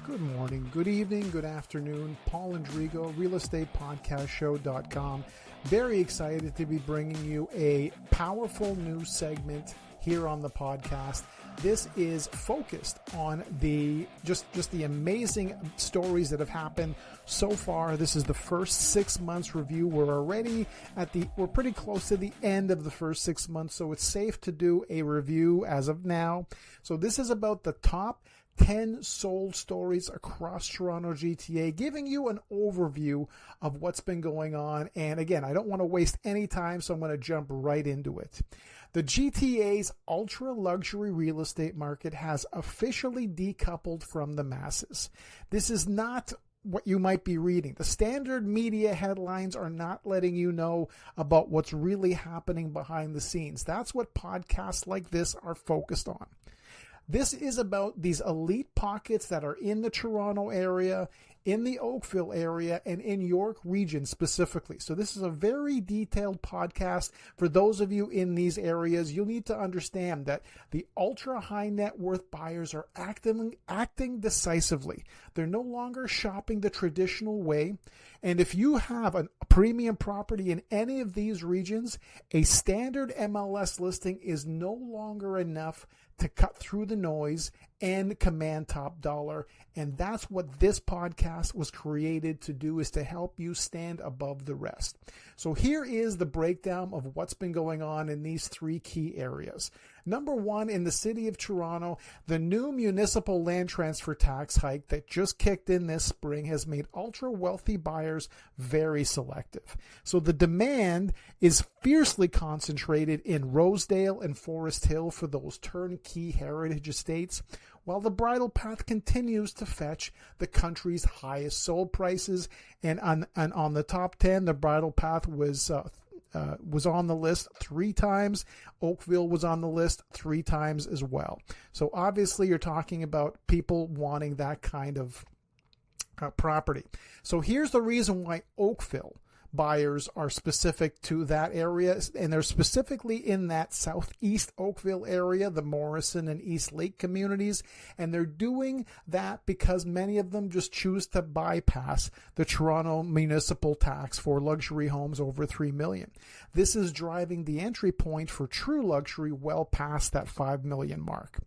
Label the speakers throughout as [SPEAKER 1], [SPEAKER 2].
[SPEAKER 1] Good morning, good evening, good afternoon. Paul Andrigo, realestatepodcastshow.com. Very excited to be bringing you a powerful new segment here on the podcast. This is focused on the just the amazing stories that have happened so far. This is the first 6 months review. We're pretty close to the end of the first 6 months, so it's safe to do a review as of now. So this is about the top 10 sold stories across Toronto GTA, giving you an overview of what's been going on. And again, I don't want to waste any time, so I'm going to jump right into it. The GTA's ultra-luxury real estate market has officially decoupled from the masses. This is not what you might be reading. The standard media headlines are not letting you know about what's really happening behind the scenes. That's what podcasts like this are focused on. This is about these elite pockets that are in the Toronto area, in the Oakville area, and in York region specifically. So this is a very detailed podcast for those of you in these areas. You'll need to understand that the ultra high net worth buyers are acting decisively. They're no longer shopping the traditional way. And if you have a premium property in any of these regions, a standard MLS listing is no longer enough to cut through the noise and command top dollar. And that's what this podcast was created to do, is to help you stand above the rest. So here is the breakdown of what's been going on in these three key areas. Number one, in the city of Toronto, the new municipal land transfer tax hike that just kicked in this spring has made ultra wealthy buyers very selective. So the demand is fiercely concentrated in Rosedale and Forest Hill for those turnkey heritage estates, while the Bridlepath continues to fetch the country's highest sold prices. And on the top 10, the Bridlepath was on the list 3 times. Oakville was on the list 3 times as well. So obviously you're talking about people wanting that kind of property. So here's the reason why Oakville buyers are specific to that area, and they're specifically in that southeast Oakville area, the Morrison and East Lake communities, and they're doing that because many of them just choose to bypass the Toronto municipal tax for luxury homes over $3 million. This is driving the entry point for true luxury well past that $5 million mark.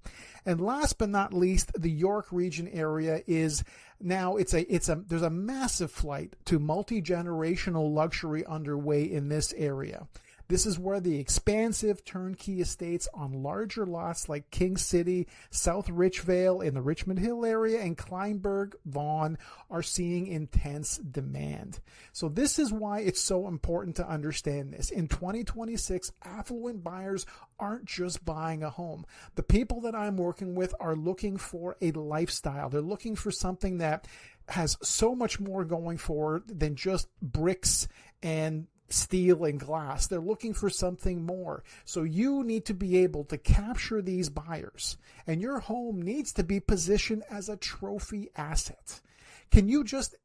[SPEAKER 1] And last but not least, the York region area is now there's a massive flight to multi-generational luxury underway in this area. This is where the expansive turnkey estates on larger lots like King City, South Richvale in the Richmond Hill area, and Kleinburg, Vaughan are seeing intense demand. So this is why it's so important to understand this. In 2026, affluent buyers aren't just buying a home. The people that I'm working with are looking for a lifestyle. They're looking for something that has so much more going for it than just bricks and steel and glass. They're looking for something more. So you need to be able to capture these buyers, and your home needs to be positioned as a trophy asset. Can you just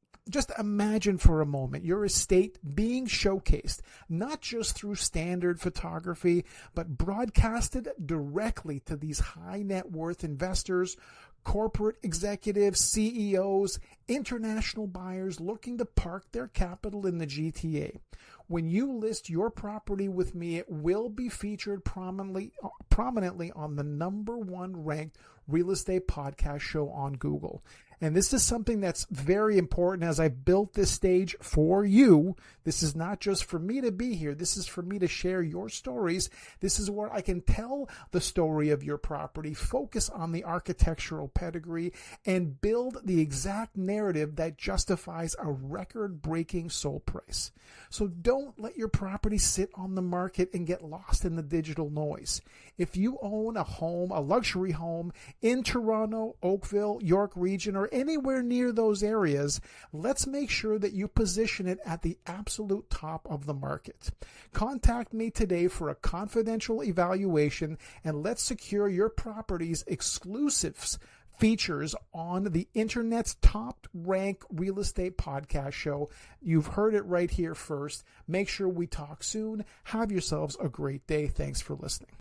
[SPEAKER 1] imagine for a moment your estate being showcased, not just through standard photography, but broadcasted directly to these high net worth investors, corporate executives, CEOs, international buyers looking to park their capital in the GTA. When you list your property with me, it will be featured prominently on the #1 ranked real estate podcast show on Google. And this is something that's very important as I've built this stage for you. This is not just for me to be here. This is for me to share your stories. This is where I can tell the story of your property, focus on the architectural pedigree, and build the exact narrative that justifies a record-breaking sold price. So don't let your property sit on the market and get lost in the digital noise. If you own a home, a luxury home in Toronto, Oakville, York region, or anywhere near those areas, let's make sure that you position it at the absolute top of the market. Contact me today for a confidential evaluation, and let's secure your property's exclusives features on the internet's top ranked real estate podcast show. You've heard it right here first. Make sure we talk soon. Have yourselves a great day. Thanks for listening.